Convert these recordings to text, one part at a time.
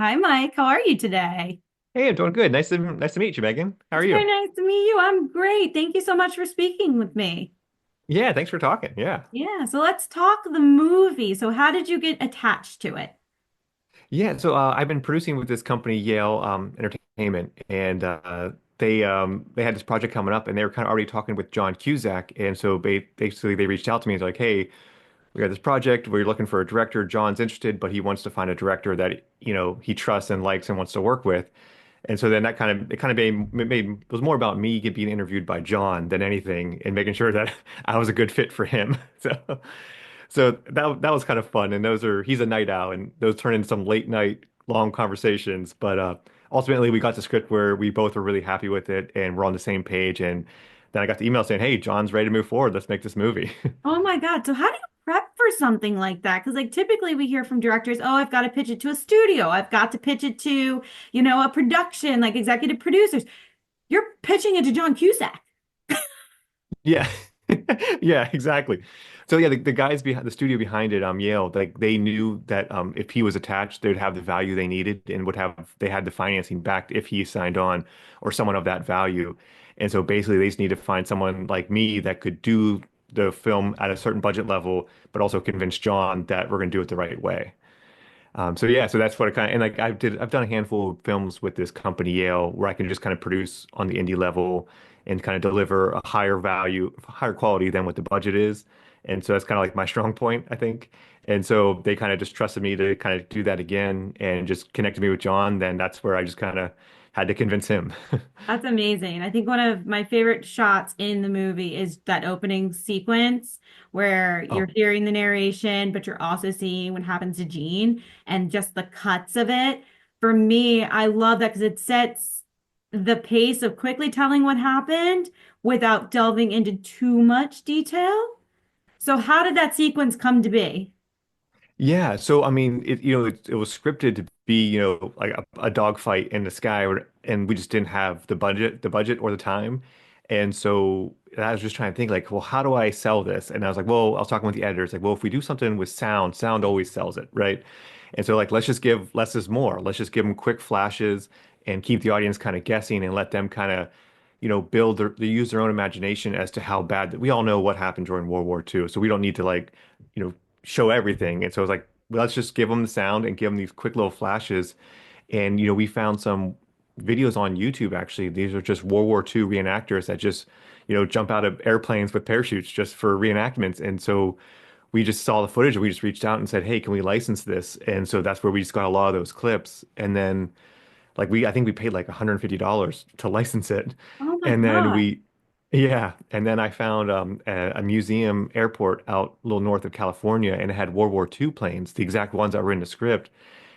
Hi, Mike. How are you today? Hey, I'm doing good. Nice to meet you, Megan. How are It's very you? nice to meet you. I'm great. Thank you so much for speaking with me. Yeah, thanks for talking. Yeah. Yeah, so let's talk the movie. So, how did you get attached to it? Yeah, so I've been producing with this company, Yale Entertainment, and they had this project coming up, and they were kind of already talking with John Cusack, and so basically they reached out to me and like, hey, we got this project. We're looking for a director. John's interested, but he wants to find a director that he trusts and likes and wants to work with. And so then that kind of made it was more about me being interviewed by John than anything, and making sure that I was a good fit for him. So that was kind of fun. And he's a night owl, and those turn into some late night long conversations. But ultimately, we got the script where we both were really happy with it, and we're on the same page. And then I got the email saying, "Hey, John's ready to move forward. Let's make this movie." Oh my God. So, how do you prep for something like that? Because, like, typically we hear from directors, oh, I've got to pitch it to a studio. I've got to pitch it to, a production, like executive producers. You're pitching it to John Cusack. Yeah. Yeah, exactly. So yeah, the guys behind the studio behind it, Yale, like they knew that if he was attached, they'd have the value they needed and they had the financing backed if he signed on or someone of that value. And so basically they just need to find someone like me that could do the film at a certain budget level, but also convince John that we're gonna do it the right way. So yeah, so that's what it kind of, and like I've done a handful of films with this company Yale where I can just kind of produce on the indie level and kind of deliver a higher value, higher quality than what the budget is. And so that's kind of like my strong point, I think. And so they kind of just trusted me to kind of do that again and just connected me with John. Then that's where I just kind of had to convince him. That's amazing. I think one of my favorite shots in the movie is that opening sequence where you're Oh, hearing the narration, but you're also seeing what happens to Jean and just the cuts of it. For me, I love that because it sets the pace of quickly telling what happened without delving into too much detail. So, how did that sequence come to be? yeah, so I mean, it was scripted to be, like a dogfight in the sky, and we just didn't have the budget or the time, and so I was just trying to think like, well, how do I sell this? And I was like, well, I was talking with the editors, like, well, if we do something with sound, sound always sells it, right? And so like, let's just give less is more. Let's just give them quick flashes and keep the audience kind of guessing and let them kind of, they use their own imagination as to how bad that we all know what happened during World War II, so we don't need to like, you know show everything. And so it's like, well, let's just give them the sound and give them these quick little flashes. And, we found some videos on YouTube, actually. These are just World War II reenactors that just, jump out of airplanes with parachutes just for reenactments. And so we just saw the footage and we just reached out and said, hey, can we license this? And so that's where we just got a lot of those clips. And then I think we paid like $150 to license it. Oh my And then God. yeah. And then I found a museum airport out a little north of California, and it had World War II planes, the exact ones that were in the script.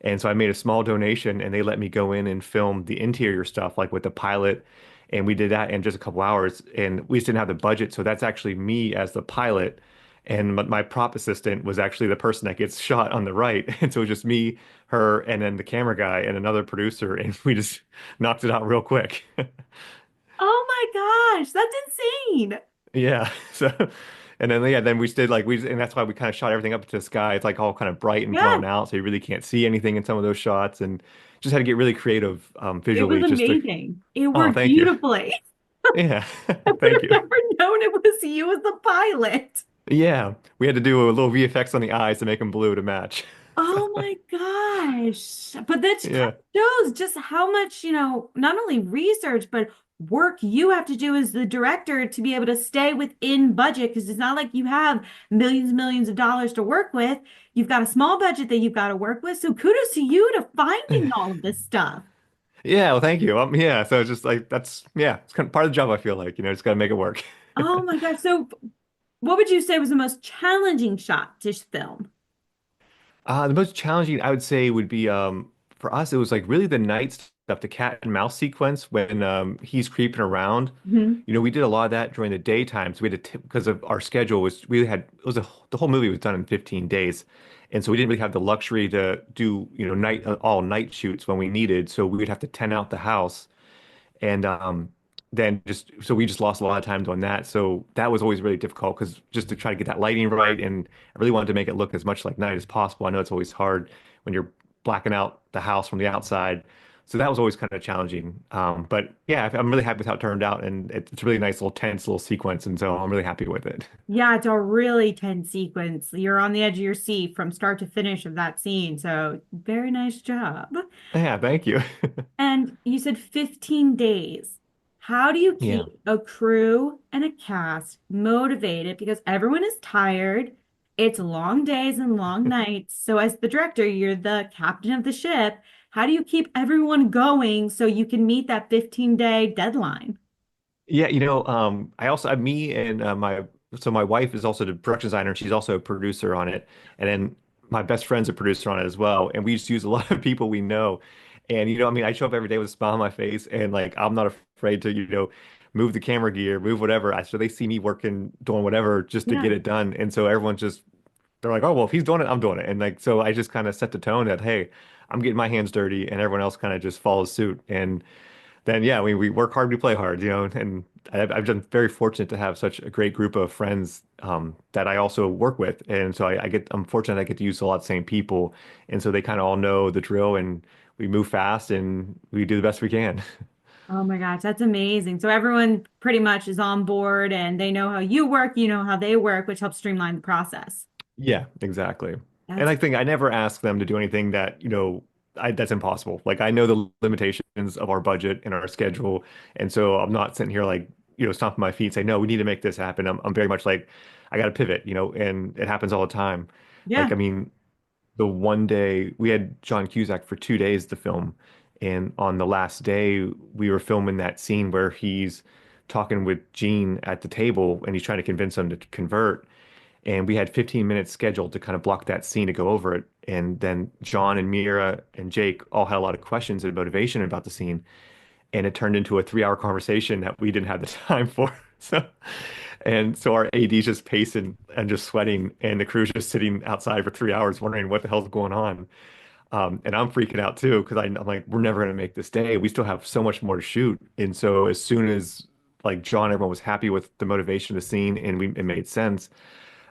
And so I made a small donation and they let me go in and film the interior stuff, like with the pilot. And we did that in just a couple hours, and we just didn't have the budget. So that's actually me as the pilot. And my prop assistant was actually the person that gets shot on the right. And so it was just me, her, and then the camera guy and another producer. And we just knocked it out real quick. Oh my gosh, that's insane. Yeah. So, and then, yeah, then we did like, and that's why we kind of shot everything up to the sky. It's like all kind of bright and Yeah, blown out. So you really can't see anything in some of those shots, and just had to get really creative it was visually just to, amazing. It oh, worked thank you. beautifully. Yeah. I would Thank have you. never known it was you as the pilot. Yeah. We had to do a little VFX on the eyes to make them blue to match. So, Oh my gosh. But that kind yeah. of shows just how much, not only research, but work you have to do as the director to be able to stay within budget. Because it's not like you have millions and millions of dollars to work with. You've got a small budget that you've got to work with. So kudos to you to finding all of this stuff. Yeah. Well, thank you. Yeah. So it's just like, yeah, it's kind of part of the job, I feel like, just got to make it work. Oh my gosh. So what would you say was the most challenging shot to film? The most challenging, I would say, would be for us, it was like really the night stuff, the cat and mouse sequence when he's creeping around. Mhm. We did a lot of that during the daytime. So we had to, because of our schedule was we had it was the whole movie was done in 15 days. And so we didn't really have the luxury to do, all night shoots when we needed. So we would have to tent out the house. And then just so we just lost a lot of time doing that. So that was always really difficult because just to try to get that lighting right, and I really wanted to make it look as much like night as possible. I know it's always hard when you're blacking out the house from the outside. So that was always kind of challenging. But yeah, I'm really happy with how it turned out, and it's a really nice little tense little sequence, and so I'm really happy with it. Yeah, it's a really tense sequence. You're on the edge of your seat from start to finish of that scene. So very nice job. Yeah, thank you. And you said 15 days. How do you keep Yeah. a crew and a cast motivated? Because everyone is tired. It's long days and long nights. So, as the director, you're the captain of the ship. How do you keep everyone going so you can meet that 15-day deadline? Yeah, I also me and my wife is also the production designer. She's also a producer on it, and then my best friend's a producer on it as well. And we just use a lot of people we know. And I mean, I show up every day with a smile on my face, and like I'm not afraid to move the camera gear, move whatever. So they see me working, doing whatever just to Yeah. get it done. And so everyone just they're like, oh well, if he's doing it, I'm doing it. And like so, I just kind of set the tone that hey, I'm getting my hands dirty, and everyone else kind of just follows suit. And then yeah, we work hard, we play hard, and I've been very fortunate to have such a great group of friends that I also work with, and so I'm fortunate I get to use a lot of the same people, and so they kind of all know the drill, and we move fast and we do the best we can. Oh my gosh, that's amazing. So, everyone pretty much is on board and they know how you work, you know how they work, which helps streamline the process. Yeah, exactly. And That's I think I never ask them to do anything that, that's impossible. Like I know the limitations of our budget and our schedule. And so I'm not sitting here like, stomping my feet and say, no, we need to make this happen. I'm very much like, I got to pivot, and it happens all the time. Like, yeah. I mean, the one day we had John Cusack for 2 days to film. And on the last day, we were filming that scene where he's talking with Gene at the table and he's trying to convince him to convert. And we had 15 minutes scheduled to kind of block that scene to go over it. And then John and Mira and Jake all had a lot of questions and motivation about the scene. And it turned into a 3-hour conversation that we didn't have the time for. So our AD's just pacing and just sweating, and the crew's just sitting outside for 3 hours wondering what the hell's going on. And I'm freaking out too because I'm like, we're never going to make this day. We still have so much more to shoot. And so as soon as like John, everyone was happy with the motivation of the scene and it made sense.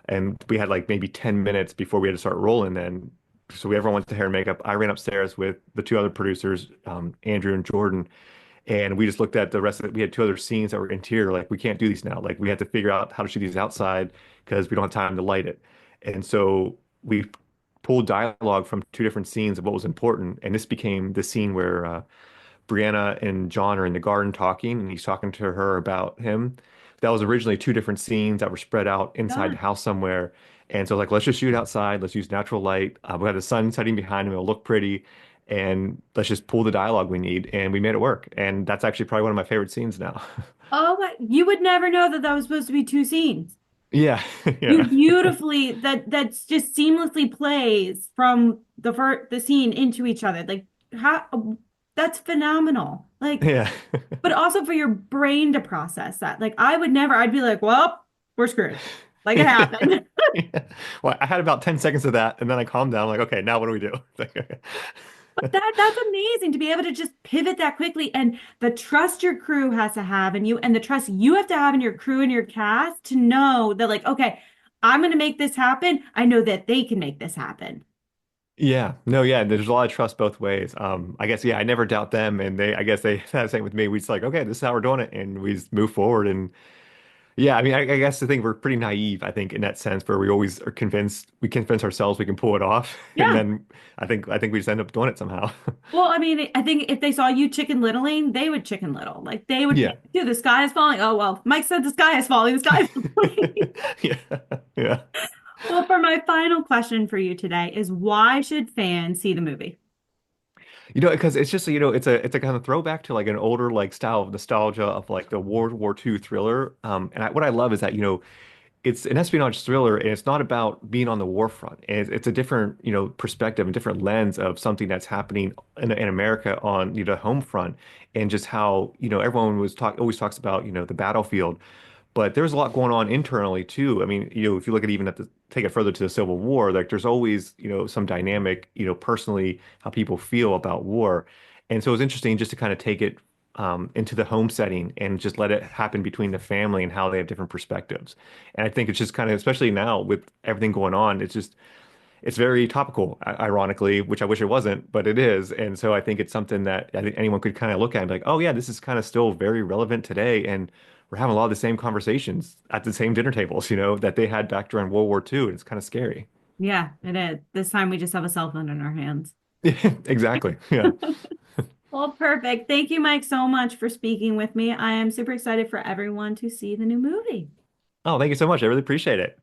And we had like maybe 10 minutes before we had to start rolling then. So everyone went to hair and makeup. I ran upstairs with the two other producers, Andrew and Jordan, and we just looked at the rest of it. We had two other scenes that were interior. Like we can't do these now. Like we had to figure out how to shoot these outside because we don't have time to light it. And so we pulled dialogue from two different scenes of what was important. And this became the scene where Brianna and John are in the garden talking, and he's talking to her about him. That was originally two different scenes that were spread out inside the God. house somewhere. And so, like, let's just shoot outside. Let's use natural light. We have the sun setting behind him. It'll look pretty. And let's just pull the dialogue we need. And we made it work. And that's actually probably one of my favorite scenes now. Oh, you would never know that that was supposed to be two scenes. Yeah. You Yeah. beautifully that's just seamlessly plays from the scene into each other. Like how that's phenomenal. Like, Yeah. but also for your brain to process that. Like I would never, I'd be like, well, we're screwed. Like it happened. Yeah. Well, I had about 10 seconds of that, and then I calmed down. Like, okay, now what do we do? But that's amazing to be able to just pivot that quickly and the trust your crew has to have in you and the trust you have to have in your crew and your cast to know that like, okay, I'm going to make this happen. I know that they can make this happen. Yeah, no, yeah, there's a lot of trust both ways. I guess, yeah, I never doubt them, and I guess they had the same with me. We just like, okay, this is how we're doing it, and we just move forward. And yeah, I mean, I guess the thing we're pretty naive, I think, in that sense, where we always are convinced, we convince ourselves we can pull it off, and Yeah. then I think we just end up doing it somehow. Well, I mean, I think if they saw you chicken littling, they would chicken little. Like they would be, Yeah, dude, the sky is falling. Oh, well, Mike said the sky is falling. The sky is falling. yeah, yeah. Well, for my final question for you today is why should fans see the movie? Because it's just it's a kind of throwback to like an older like style of nostalgia of like the World War II thriller. And what I love is that it's an espionage thriller, and it's not about being on the war front. And it's a different perspective and different lens of something that's happening in America on the home front, and just how everyone always talks about the battlefield. But there's a lot going on internally too. I mean, if you look at even at the take it further to the Civil War, like there's always, some dynamic, personally how people feel about war. And so it's interesting just to kind of take it into the home setting and just let it happen between the family and how they have different perspectives. And I think it's just kind of, especially now with everything going on, it's just it's very topical, ironically, which I wish it wasn't, but it is. And so I think it's something that I think anyone could kind of look at and be like, oh yeah, this is kind of still very relevant today, and we're having a lot of the same conversations at the same dinner tables, that they had back during World War II. And it's kind of scary. Yeah, it is. This time we just have a cell phone in our hands. Exactly. Yeah. Well, perfect. Thank you, Mike, so much for speaking with me. I am super excited for everyone to see the new movie. Oh, thank you so much. I really appreciate it.